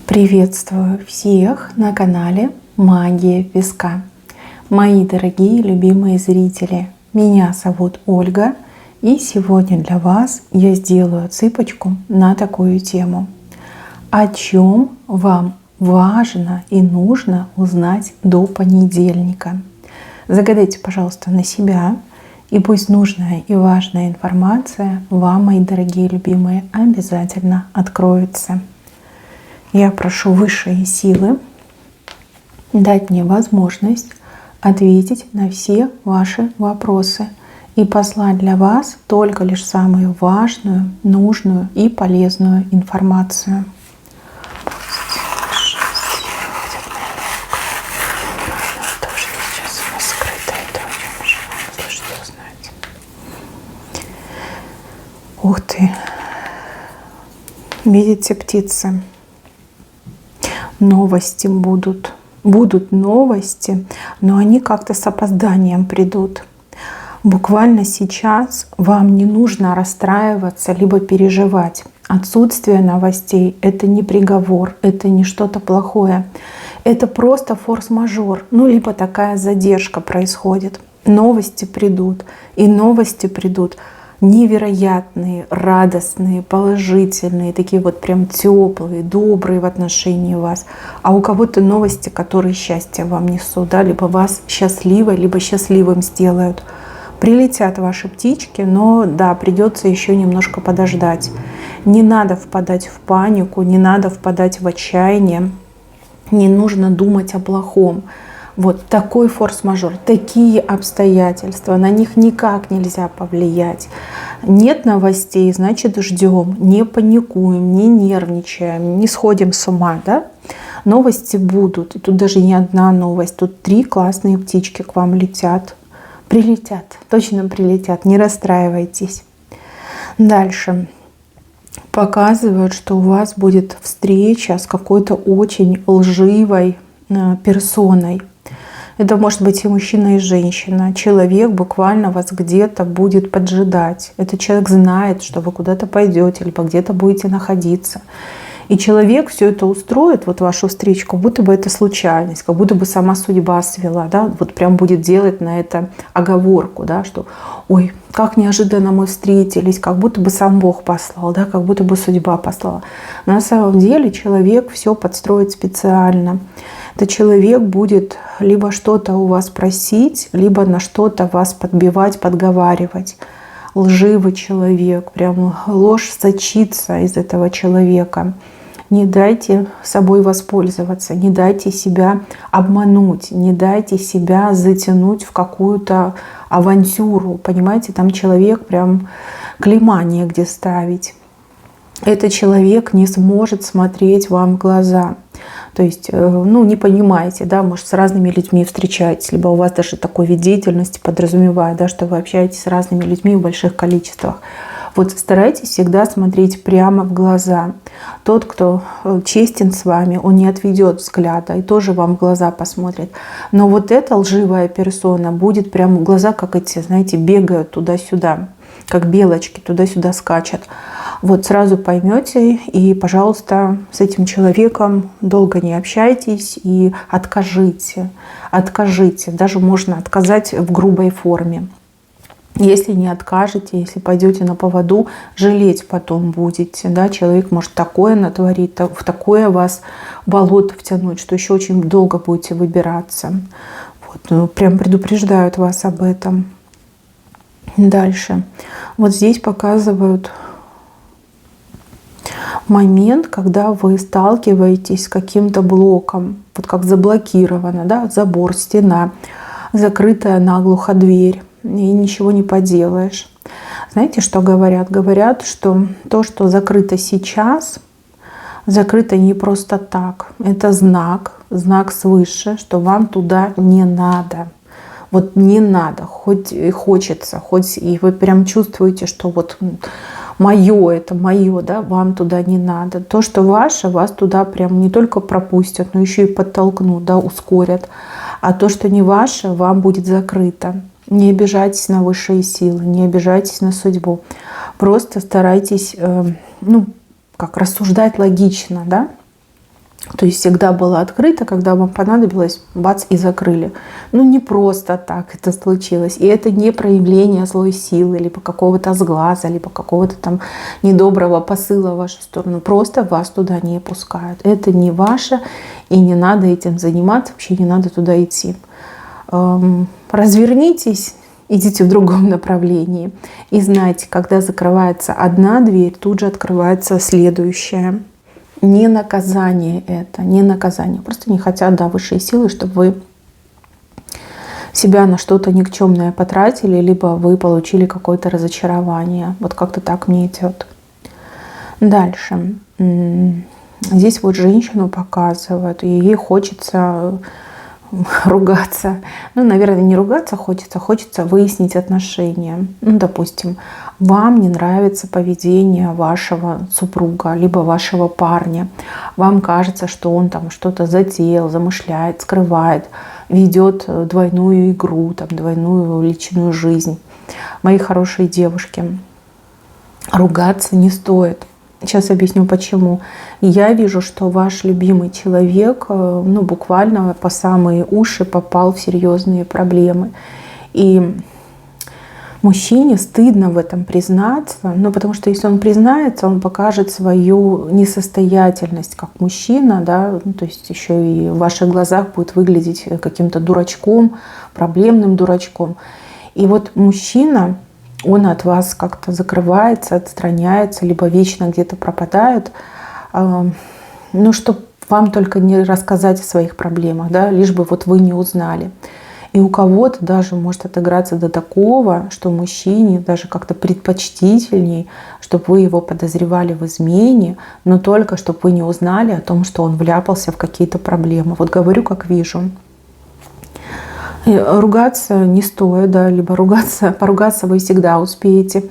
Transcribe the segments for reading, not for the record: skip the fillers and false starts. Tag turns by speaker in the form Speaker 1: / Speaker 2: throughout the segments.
Speaker 1: Приветствую всех на канале Магия Песка. Мои дорогие любимые зрители, меня зовут Ольга, и сегодня для вас я сделаю цыпочку на такую тему. О чем вам важно и нужно узнать до понедельника? Загадайте, пожалуйста, на себя, и пусть нужная и важная информация вам, мои дорогие любимые, обязательно откроется. Я прошу высшие силы дать мне возможность ответить на все ваши вопросы и послать для вас только лишь самую важную, нужную и полезную информацию. Ух ты! Видите, птицы? Новости будут. Будут новости, но они как-то с опозданием придут. Буквально сейчас вам не нужно расстраиваться либо переживать. Отсутствие новостей — это не приговор, это не что-то плохое. Это просто форс-мажор, либо такая задержка происходит. Новости придут, и новости придут невероятные, радостные, положительные, такие вот прям теплые, добрые в отношении вас. А у кого-то новости, которые счастье вам несут, да, либо вас счастливой, либо счастливым сделают. Прилетят ваши птички, но да, придется еще немножко подождать. Не надо впадать в панику, не надо впадать в отчаяние, не нужно думать о плохом. Вот такой форс-мажор, такие обстоятельства, на них никак нельзя повлиять. Нет новостей, значит ждем, не паникуем, не нервничаем, не сходим с ума, да? Новости будут, и тут даже не одна новость, тут 3 классные птички к вам летят. Прилетят, точно прилетят, не расстраивайтесь. Дальше. Показывают, что у вас будет встреча с какой-то очень лживой персоной. Это может быть и мужчина, и женщина. Человек буквально вас где-то будет поджидать. Этот человек знает, что вы куда-то пойдете, либо где-то будете находиться. И человек все это устроит, вот вашу встречу, как будто бы это случайность, как будто бы сама судьба свела, да, вот прям будет делать на это оговорку, да, что ой, как неожиданно мы встретились, как будто бы сам Бог послал, да, как будто бы судьба послала. На самом деле человек все подстроит специально. Этот человек будет либо что-то у вас просить, либо на что-то вас подбивать, подговаривать. Лживый человек, прям ложь сочится из этого человека. Не дайте собой воспользоваться, не дайте себя обмануть, не дайте себя затянуть в какую-то авантюру. Понимаете, там человек прям клейма негде ставить. Этот человек не сможет смотреть вам в глаза. То есть, не понимаете, да, может, с разными людьми встречаетесь, либо у вас даже такой вид деятельности подразумевает, да, что вы общаетесь с разными людьми в больших количествах. Вот старайтесь всегда смотреть прямо в глаза. Тот, кто честен с вами, он не отведет взгляда и тоже вам в глаза посмотрит. Но вот эта лживая персона будет прямо в глаза, как эти, знаете, бегают туда-сюда, как белочки туда-сюда скачут. Вот сразу поймете, и, пожалуйста, с этим человеком долго не общайтесь и откажите. Откажите. Даже можно отказать в грубой форме. Если не откажете, если пойдете на поводу, жалеть потом будете. Да? Человек может такое натворить, в такое вас болото втянуть, что еще очень долго будете выбираться. Вот, прям предупреждают вас об этом. Дальше. Вот здесь показывают момент, когда вы сталкиваетесь с каким-то блоком, вот как заблокировано, да, забор, стена, закрытая наглухо дверь, и ничего не поделаешь. Знаете, что говорят? Говорят, что то, что закрыто сейчас, закрыто не просто так. Это знак свыше, что вам туда не надо. Вот не надо, хоть и хочется, хоть и вы прям чувствуете, что вот мое, это мое, да, вам туда не надо. То, что ваше, вас туда прям не только пропустят, но еще и подтолкнут, да, ускорят. А то, что не ваше, вам будет закрыто. Не обижайтесь на высшие силы, не обижайтесь на судьбу. Просто старайтесь, рассуждать логично, да. То есть всегда было открыто, когда вам понадобилось, бац, и закрыли. Ну, не просто так это случилось. И это не проявление злой силы, либо какого-то сглаза, либо какого-то там недоброго посыла в вашу сторону. Просто вас туда не пускают. Это не ваше, и не надо этим заниматься, вообще не надо туда идти. Развернитесь, идите в другом направлении. И знайте, когда закрывается одна дверь, тут же открывается следующая. Не наказание это, не наказание. Просто не хотят, да, высшие силы, чтобы вы себя на что-то никчемное потратили, либо вы получили какое-то разочарование. Вот как-то так мне идет. Дальше. Здесь вот женщину показывают, и ей хочется ругаться. Ну, наверное, не ругаться хочется выяснить отношения. Ну, допустим, вам не нравится поведение вашего супруга, либо вашего парня. Вам кажется, что он там что-то затеял, замышляет, скрывает, ведет двойную игру, там, двойную личную жизнь. Мои хорошие девушки, ругаться не стоит. Сейчас объясню почему. Я вижу, что ваш любимый человек, ну, буквально по самые уши попал в серьезные проблемы. И мужчине стыдно в этом признаться, ну, потому что если он признается, он покажет свою несостоятельность как мужчина, да, ну, то есть еще и в ваших глазах будет выглядеть каким-то дурачком, проблемным дурачком. И вот мужчина, он от вас как-то закрывается, отстраняется, либо вечно где-то пропадает, ну, чтобы вам только не рассказать о своих проблемах, да, лишь бы вот вы не узнали. И у кого-то даже может отыграться до такого, что мужчине даже как-то предпочтительней, чтобы вы его подозревали в измене, но только чтобы вы не узнали о том, что он вляпался в какие-то проблемы. Вот говорю, как вижу. Ругаться не стоит, да, либо поругаться вы всегда успеете.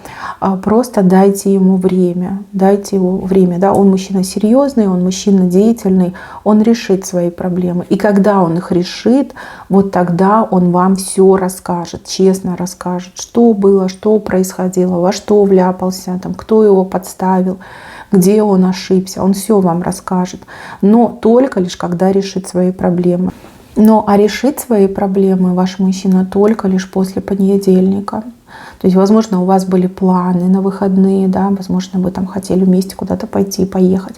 Speaker 1: Просто дайте ему время, да. Он мужчина серьезный, он мужчина деятельный, он решит свои проблемы. И когда он их решит, вот тогда он вам все расскажет, честно расскажет, что было, что происходило, во что вляпался, там, кто его подставил, где он ошибся. Он все вам расскажет, но только лишь когда решит свои проблемы. А решить свои проблемы ваш мужчина только лишь после понедельника. То есть, возможно, у вас были планы на выходные, да, возможно, вы там хотели вместе куда-то пойти, поехать.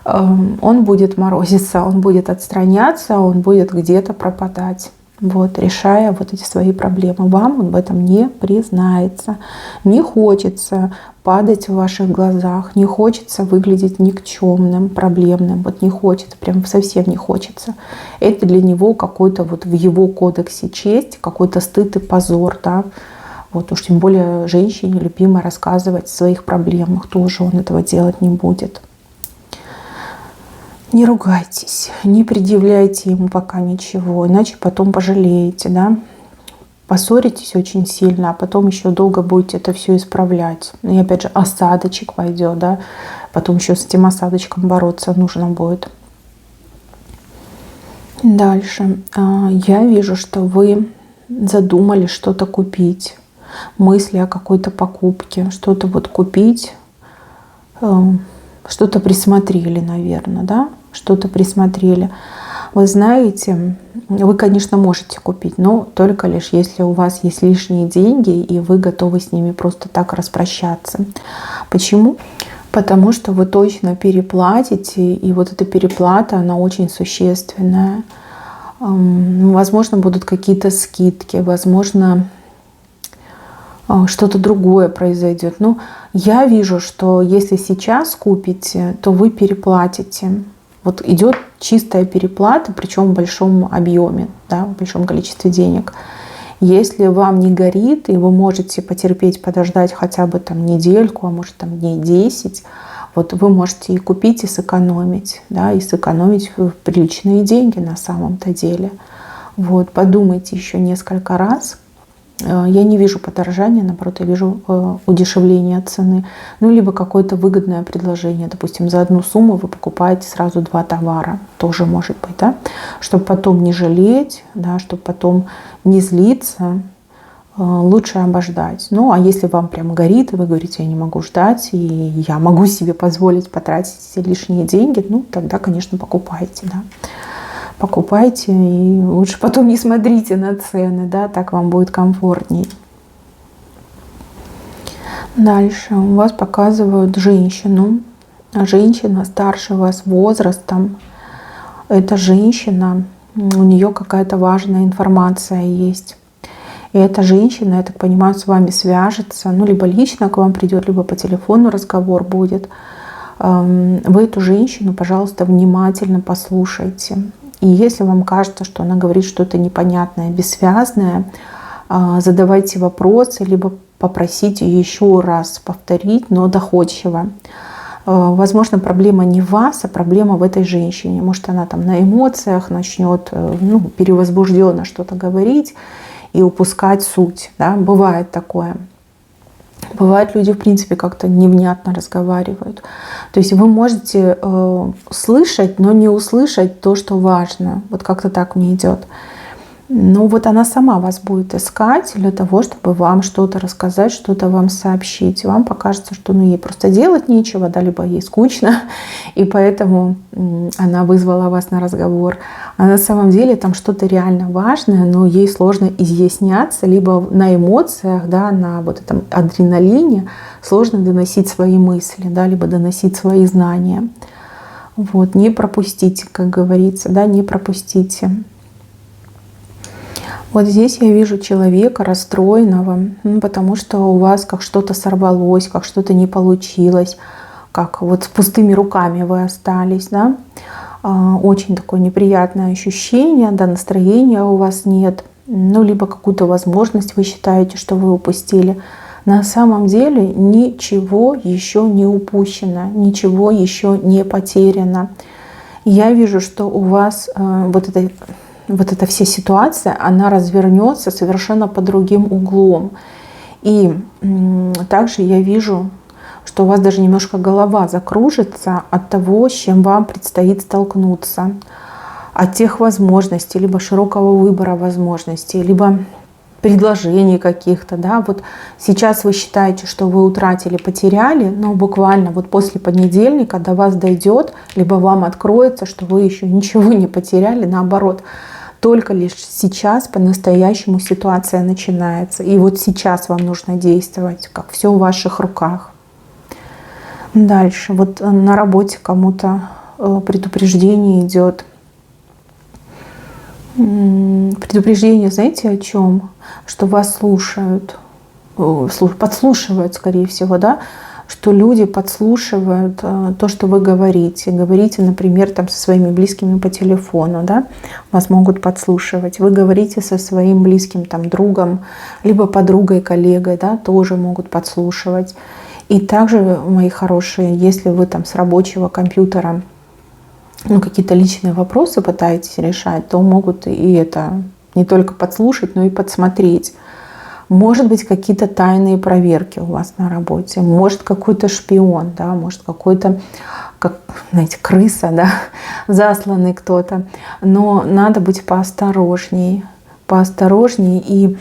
Speaker 1: Он будет морозиться, он будет отстраняться, он будет где-то пропадать. Вот, решая вот эти свои проблемы. Вам он в этом не признается. Не хочется падать в ваших глазах, не хочется выглядеть никчемным, проблемным. Вот не хочется, прям совсем не хочется. Это для него какой-то вот в его кодексе честь, какой-то стыд и позор, да. Вот уж тем более женщине любимо рассказывать о своих проблемах. Тоже он этого делать не будет. Не ругайтесь, не предъявляйте ему пока ничего, иначе потом пожалеете, да. Поссоритесь очень сильно, а потом еще долго будете это все исправлять. И опять же осадочек пойдет, да. Потом еще с этим осадочком бороться нужно будет. Дальше. Я вижу, что вы задумали что-то купить. Мысли о какой-то покупке, что-то вот купить. Что-то присмотрели, наверное, да? Что-то присмотрели. Вы знаете, вы, конечно, можете купить, но только лишь если у вас есть лишние деньги, и вы готовы с ними просто так распрощаться. Почему? Потому что вы точно переплатите, и вот эта переплата, она очень существенная. Возможно, будут какие-то скидки, возможно, что-то другое произойдет. Но я вижу, что если сейчас купите, то вы переплатите. Вот идет чистая переплата, причем в большом объеме, да, в большом количестве денег. Если вам не горит, и вы можете потерпеть, подождать хотя бы там недельку, а может там дней 10, вот вы можете и купить, и сэкономить, да, и сэкономить приличные деньги на самом-то деле. Вот, подумайте еще несколько раз. Я не вижу подорожания, наоборот, я вижу удешевление цены. Ну, либо какое-то выгодное предложение. Допустим, за одну сумму вы покупаете сразу 2 товара. Тоже может быть, да? Чтобы потом не жалеть, да, чтобы потом не злиться. лучше обождать. Ну, а если вам прям горит, и вы говорите, я не могу ждать, и я могу себе позволить потратить все лишние деньги, ну, тогда, конечно, покупайте, да. Покупайте, и лучше потом не смотрите на цены, да, так вам будет комфортней. Дальше у вас показывают женщину. Женщина старше вас возрастом. Эта женщина, у нее какая-то важная информация есть. И эта женщина, я так понимаю, с вами свяжется, ну, либо лично к вам придет, либо по телефону разговор будет. Вы эту женщину, пожалуйста, внимательно послушайте. И если вам кажется, что она говорит что-то непонятное, бессвязное, задавайте вопросы, либо попросите еще раз повторить, но доходчиво. Возможно, проблема не в вас, а проблема в этой женщине. Может, она там на эмоциях начнет, ну, перевозбужденно что-то говорить и упускать суть. Да? Бывает такое. Бывает, люди, в принципе, как-то невнятно разговаривают. То есть вы можете слышать, но не услышать то, что важно. Вот как-то так мне идет. Ну вот она сама вас будет искать для того, чтобы вам что-то рассказать, что-то вам сообщить. Вам покажется, что ну, ей просто делать нечего, да, либо ей скучно, и поэтому она вызвала вас на разговор. А на самом деле там что-то реально важное, но ей сложно изъясняться, либо на эмоциях, да, на вот этом адреналине сложно доносить свои мысли, да, либо доносить свои знания. Вот, не пропустите, как говорится, да, не пропустите. Вот здесь я вижу человека расстроенного, потому что у вас как что-то сорвалось, как что-то не получилось, как вот с пустыми руками вы остались, да. Очень такое неприятное ощущение, да, настроения у вас нет, ну, либо какую-то возможность вы считаете, что вы упустили. На самом деле ничего еще не упущено, ничего еще не потеряно. Я вижу, что у вас вот эта вся ситуация, она развернется совершенно по другим углом. И также я вижу, что у вас даже немножко голова закружится от того, с чем вам предстоит столкнуться. От тех возможностей, либо широкого выбора возможностей, либо предложений каких-то. Да? Вот сейчас вы считаете, что вы утратили, потеряли, но буквально вот после понедельника до вас дойдет, либо вам откроется, что вы еще ничего не потеряли, наоборот. Только лишь сейчас по-настоящему ситуация начинается. И вот сейчас вам нужно действовать, как все в ваших руках. Дальше. Вот на работе кому-то предупреждение идет. Предупреждение, знаете, о чем? Что вас слушают, подслушивают, скорее всего, да? Что люди подслушивают то, что вы говорите. Говорите, например, там, со своими близкими по телефону, да? Вас могут подслушивать. Вы говорите со своим близким там, другом, либо подругой, коллегой, да? Тоже могут подслушивать. И также, мои хорошие, если вы там с рабочего компьютера какие-то личные вопросы пытаетесь решать, то могут и это не только подслушать, но и подсмотреть. Может быть, какие-то тайные проверки у вас на работе, может, какой-то шпион, да, может, какой-то, как, знаете, крыса, да, засланный кто-то. Но надо быть поосторожней. И,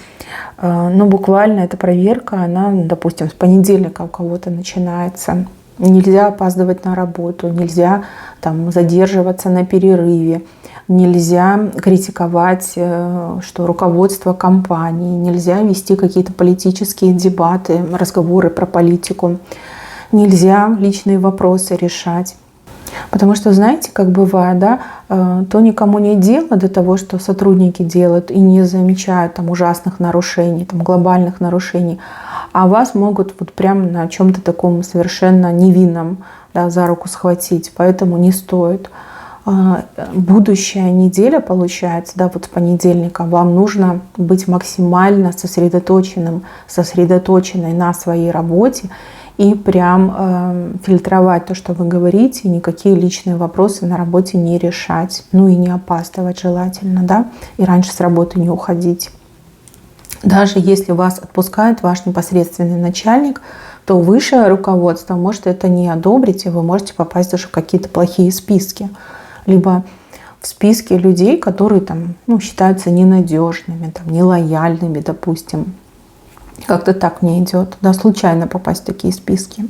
Speaker 1: буквально эта проверка, она, допустим, с понедельника у кого-то начинается. Нельзя опаздывать на работу, нельзя там задерживаться на перерыве. Нельзя критиковать, что руководство компании, нельзя вести какие-то политические дебаты, разговоры про политику, нельзя личные вопросы решать. Потому что, знаете, как бывает, да, то никому нет дела до того, что сотрудники делают и не замечают там ужасных нарушений, там глобальных нарушений, а вас могут вот прям на чем-то таком совершенно невинном, да, за руку схватить, поэтому не стоит. Будущая неделя, получается, да, вот с понедельника, вам нужно быть максимально сосредоточенной на своей работе и прям фильтровать то, что вы говорите, никакие личные вопросы на работе не решать, ну и не опаздывать желательно, да, и раньше с работы не уходить. Даже если вас отпускает ваш непосредственный начальник, то высшее руководство может это не одобрить, и вы можете попасть даже в какие-то плохие списки. Либо в списке людей, которые там, считаются ненадежными, там, нелояльными, допустим. Как-то так мне идет. Да, случайно попасть в такие списки.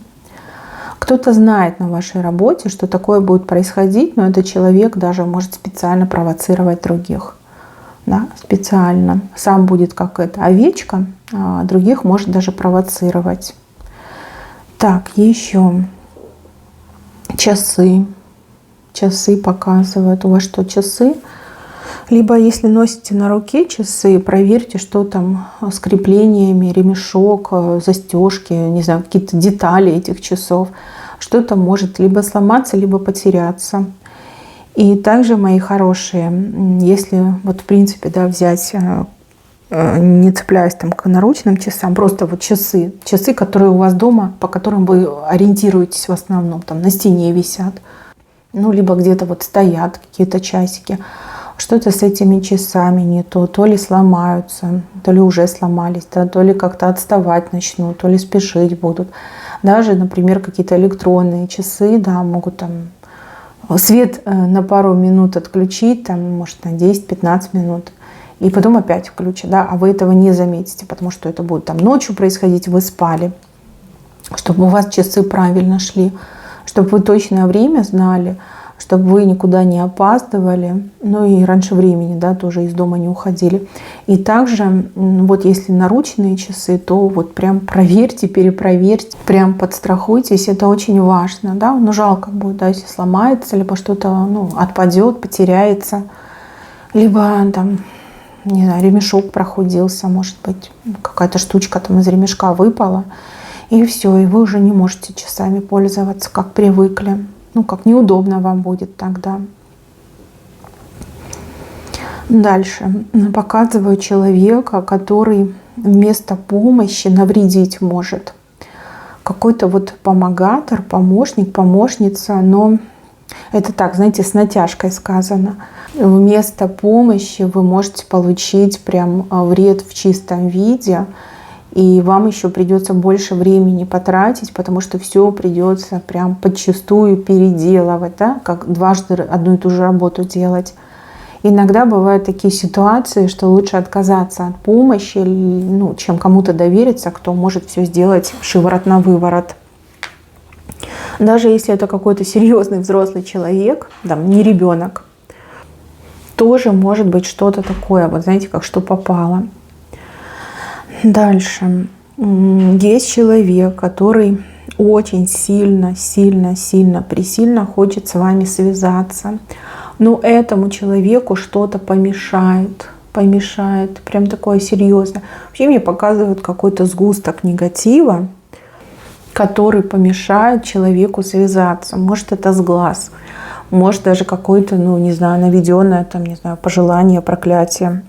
Speaker 1: Кто-то знает на вашей работе, что такое будет происходить, но этот человек даже может специально провоцировать других. Да, специально. Сам будет как это овечка, а других может даже провоцировать. Так, еще часы. Часы показывают. У вас что, часы? Либо если носите на руке часы, проверьте, что там с креплениями, ремешок, застежки, не знаю, какие-то детали этих часов. Что-то может либо сломаться, либо потеряться. И также, мои хорошие, если вот в принципе, да, взять, не цепляясь там к наручным часам, просто вот часы, которые у вас дома, по которым вы ориентируетесь в основном, там на стене висят, ну, либо где-то вот стоят какие-то часики. Что-то с этими часами не то ли сломаются, то ли уже сломались, да, то ли как-то отставать начнут, то ли спешить будут. Даже, например, какие-то электронные часы, да, могут там свет на пару минут отключить, там, может, на 10-15 минут, и потом опять включат, да, а вы этого не заметите, потому что это будет там ночью происходить, вы спали, чтобы у вас часы правильно шли, чтобы вы точное время знали, чтобы вы никуда не опаздывали, ну и раньше времени, да, тоже из дома не уходили. И также, вот если наручные часы, то вот прям проверьте, перепроверьте, прям подстрахуйтесь, это очень важно, да, ну жалко будет, да, если сломается, либо что-то, ну, отпадет, потеряется, либо там, не знаю, ремешок прохудился, может быть, какая-то штучка там из ремешка выпала, и все, и вы уже не можете часами пользоваться, как привыкли. Ну, как неудобно вам будет тогда. Дальше. Показываю человека, который вместо помощи навредить может. Какой-то вот помогатор, помощник, помощница, но это так, знаете, с натяжкой сказано. Вместо помощи вы можете получить прям вред в чистом виде. И вам еще придется больше времени потратить, потому что все придется прям подчистую переделывать, да, как дважды одну и ту же работу делать. Иногда бывают такие ситуации, что лучше отказаться от помощи, ну, чем кому-то довериться, кто может все сделать шиворот на выворот. Даже если это какой-то серьезный взрослый человек, там, не ребенок, тоже может быть что-то такое, вот знаете, как что попало. Дальше. Есть человек, который очень сильно пресильно хочет с вами связаться. Но этому человеку что-то помешает. Прям такое серьезное. Вообще мне показывают какой-то сгусток негатива, который помешает человеку связаться. Может, это сглаз. Может, даже какое-то, ну, не знаю, наведенное, там, не знаю, пожелание, проклятие.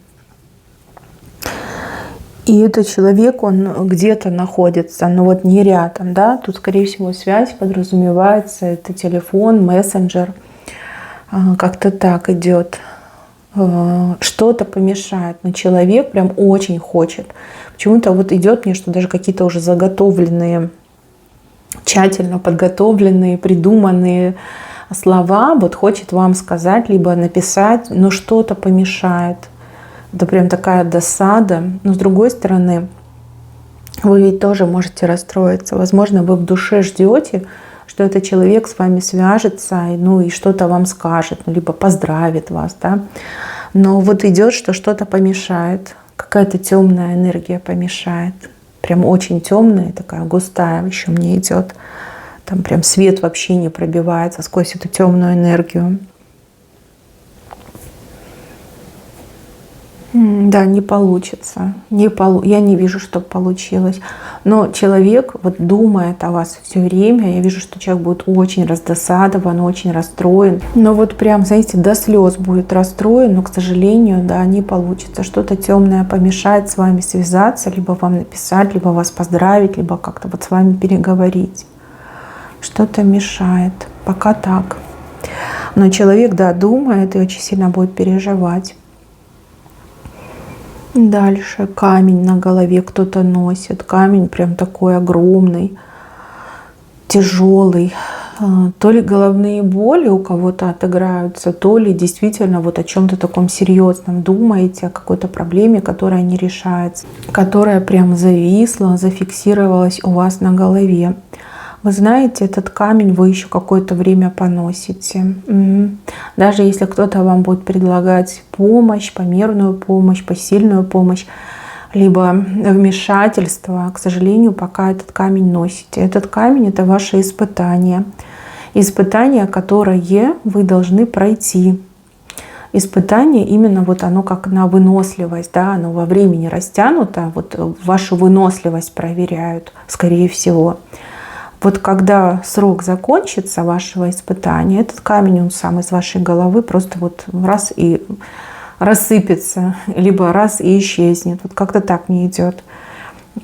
Speaker 1: И этот человек, он где-то находится, но вот не рядом, да. Тут, скорее всего, связь подразумевается, это телефон, мессенджер. Как-то так идет. Что-то помешает, но человек прям очень хочет. Почему-то вот идет мне, что даже какие-то уже заготовленные, тщательно подготовленные, придуманные слова вот хочет вам сказать, либо написать, но что-то помешает. Это прям такая досада. Но с другой стороны, вы ведь тоже можете расстроиться. Возможно, вы в душе ждете, что этот человек с вами свяжется, ну и что-то вам скажет, ну, либо поздравит вас, да. Но вот идет, что что-то помешает, какая-то темная энергия помешает. Прям очень темная, такая густая еще мне идет. Там прям свет вообще не пробивается сквозь эту темную энергию. Да, не получится. Я не вижу, что получилось. Но человек вот думает о вас все время. Я вижу, что человек будет очень раздосадован, очень расстроен. Но вот прям, знаете, до слез будет расстроен, но, к сожалению, да, не получится. Что-то темное помешает с вами связаться, либо вам написать, либо вас поздравить, либо как-то вот с вами переговорить. Что-то мешает. Пока так. Но человек, да, думает и очень сильно будет переживать. Дальше камень на голове кто-то носит. Камень прям такой огромный, тяжелый. То ли головные боли у кого-то отыграются, то ли действительно вот о чем-то таком серьезном думаете, о какой-то проблеме, которая не решается, которая прям зависла, зафиксировалась у вас на голове. Вы знаете, этот камень вы еще какое-то время поносите. Даже если кто-то вам будет предлагать помощь, померную помощь, посильную помощь, либо вмешательство, к сожалению, пока этот камень носите. Этот камень — это ваше испытание. Испытание, которое вы должны пройти. Испытание именно вот оно как на выносливость, да, оно во времени растянуто, вот вашу выносливость проверяют, скорее всего. Вот когда срок закончится вашего испытания, этот камень, он сам из вашей головы просто вот раз и рассыпется, либо раз и исчезнет. Вот как-то так мне идет.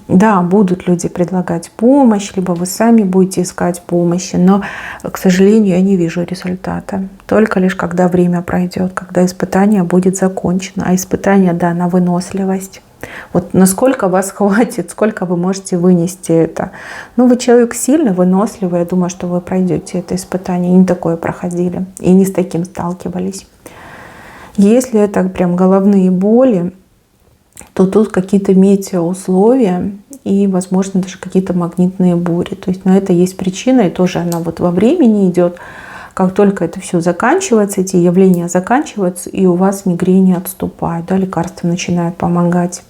Speaker 1: Да, будут люди предлагать помощь, либо вы сами будете искать помощи, но, к сожалению, я не вижу результата. Только лишь когда время пройдет, когда испытание будет закончено. А испытание, да, на выносливость. Вот насколько вас хватит, сколько вы можете вынести это. Ну, вы человек сильный, выносливый, я думаю, что вы пройдете это испытание. И не такое проходили, и не с таким сталкивались. Если это прям головные боли, то тут какие-то метеоусловия и, возможно, даже какие-то магнитные бури. То есть на это есть причина, и тоже она вот во времени идет. Как только это все заканчивается, эти явления заканчиваются, и у вас мигрени отступают, да, лекарства начинают помогать.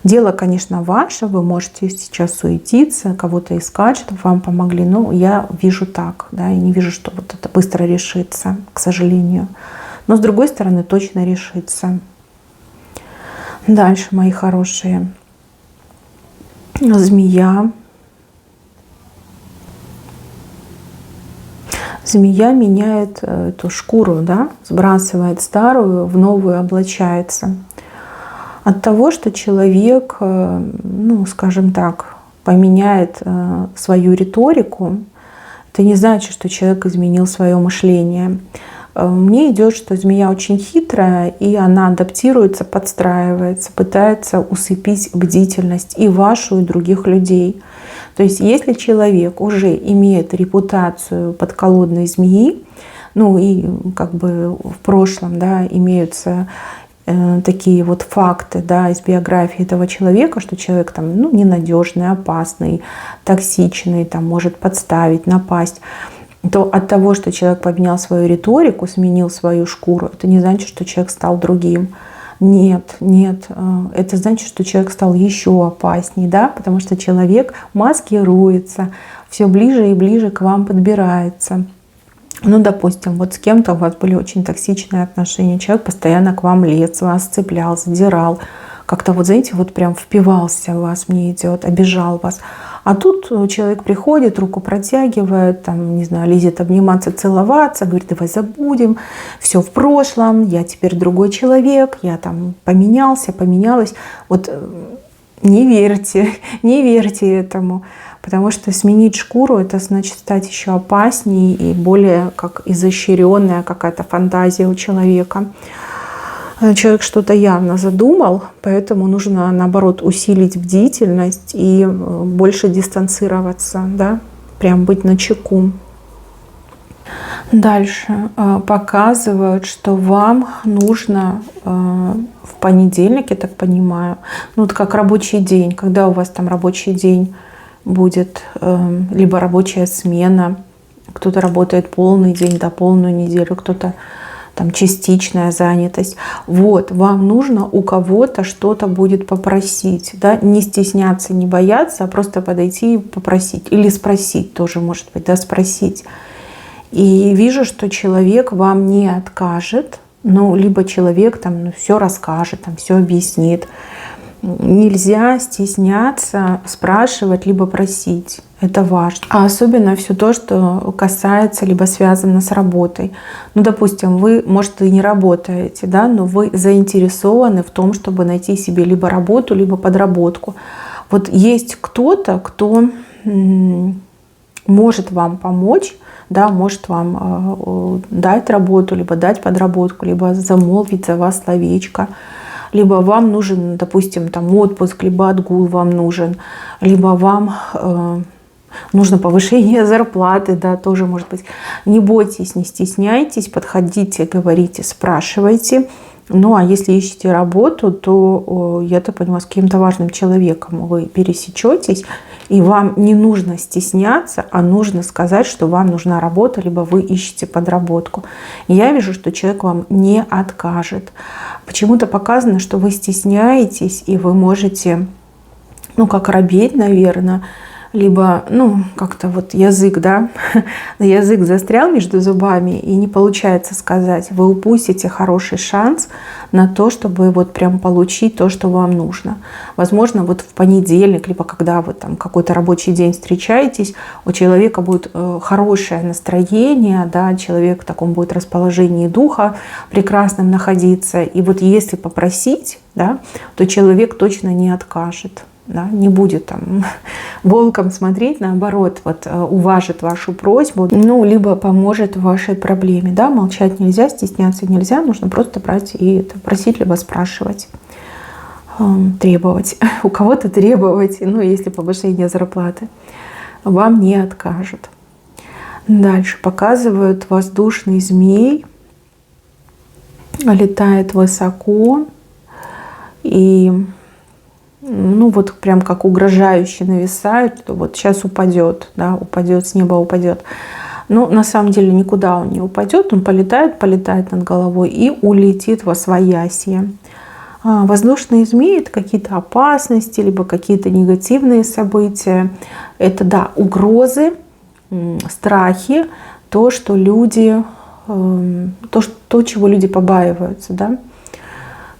Speaker 1: Дело, конечно, ваше, вы можете сейчас суетиться, кого-то искать, чтобы вам помогли, но я вижу так, да, я не вижу, что вот это быстро решится, к сожалению. Но с другой стороны, точно решится. Дальше, мои хорошие. Змея. Змея меняет эту шкуру, да, сбрасывает старую, в новую облачается. От того, что человек, ну, скажем так, поменяет свою риторику, это не значит, что человек изменил свое мышление. Мне идет, что змея очень хитрая, и она адаптируется, подстраивается, пытается усыпить бдительность и вашу, и других людей. То есть если человек уже имеет репутацию подколодной змеи, ну и как бы в прошлом, да, имеются такие вот факты, да, из биографии этого человека, что человек там, ну, ненадежный, опасный, токсичный, там, может подставить, напасть, то от того, что человек поменял свою риторику, сменил свою шкуру, это не значит, что человек стал другим. Нет, нет, это значит, что человек стал еще опаснее, да, потому что человек маскируется, все ближе и ближе к вам подбирается. Ну, допустим, вот с кем-то у вас были очень токсичные отношения, человек постоянно к вам лез, вас цеплял, задирал, как-то вот, знаете, вот прям впивался в вас, мне идет, обижал вас. А тут человек приходит, руку протягивает, там, не знаю, лезет обниматься, целоваться, говорит, давай забудем, все в прошлом, я теперь другой человек, я там поменялся, поменялась. Вот не верьте, не верьте этому, потому что сменить шкуру — это значит стать еще опаснее и более как изощренная какая-то фантазия у человека. Человек что-то явно задумал, поэтому нужно, наоборот, усилить бдительность и больше дистанцироваться, да, прям быть начеку. Дальше показывают, что вам нужно в понедельник, я так понимаю, ну вот как рабочий день, когда у вас там рабочий день будет, либо рабочая смена, кто-то работает полный день, да, полную неделю, кто-то там частичная занятость. Вот, вам нужно у кого-то что-то будет попросить, да, не стесняться, не бояться, а просто подойти и попросить. Или спросить тоже, может быть, да, спросить. И вижу, что человек вам не откажет, ну, либо человек там все расскажет, там все объяснит. Нельзя стесняться спрашивать, либо просить. Это важно. А особенно все то, что касается, либо связано с работой. Ну, допустим, вы, может, и не работаете, да, но вы заинтересованы в том, чтобы найти себе либо работу, либо подработку. Вот есть кто-то, кто может вам помочь, да, может вам дать работу, либо дать подработку, либо замолвить за вас словечко. Либо вам нужен, допустим, там отпуск, либо отгул вам нужен, либо вам нужно повышение зарплаты, да, тоже может быть. Не бойтесь, не стесняйтесь, подходите, говорите, спрашивайте. Ну, а если ищете работу, то, я так понимаю, с каким-то важным человеком вы пересечетесь, и вам не нужно стесняться, а нужно сказать, что вам нужна работа, либо вы ищете подработку. И я вижу, что человек вам не откажет. Почему-то показано, что вы стесняетесь, и вы можете, ну, как робеть, наверное, либо, ну, как-то вот язык, да, язык застрял между зубами и не получается сказать. Вы упустите хороший шанс на то, чтобы вот прям получить то, что вам нужно. Возможно, вот в понедельник, либо когда вы там какой-то рабочий день встречаетесь, у человека будет хорошее настроение, да, человек в таком будет расположении духа прекрасном находиться. И вот если попросить, да, то человек точно не откажет. Да, не будет там волком смотреть, наоборот, вот уважит вашу просьбу, ну, либо поможет в вашей проблеме. Да, молчать нельзя, стесняться нельзя, нужно просто брать и просить, либо спрашивать, требовать. У кого-то требовать, ну, если повышение зарплаты, вам не откажут. Дальше показывают воздушный змей, летает высоко и, ну, вот прям как угрожающе нависает, что вот сейчас упадет, да, упадет, с неба упадет. Но на самом деле никуда он не упадет, он полетает над головой и улетит восвоясье. Воздушные змеи — это какие-то опасности, либо какие-то негативные события. Это, да, угрозы, страхи, то, что люди, то, чего люди побаиваются, да,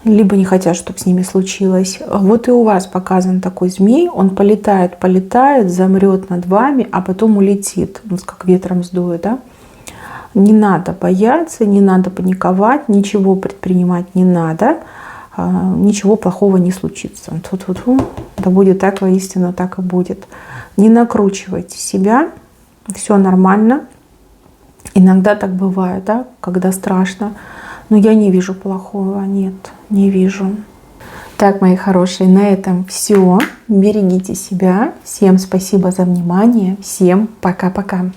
Speaker 1: либо не хотят, чтобы с ними случилось. Вот и у вас показан такой змей, он полетает, замрет над вами, а потом улетит, он как ветром сдует, да. Не надо бояться, не надо паниковать, ничего предпринимать не надо, ничего плохого не случится. Да будет так, воистину так и будет. Не накручивайте себя, все нормально. Иногда так бывает, да, когда страшно. Но я не вижу плохого, нет, не вижу. Так, мои хорошие, на этом все. Берегите себя. Всем спасибо за внимание. Всем пока-пока.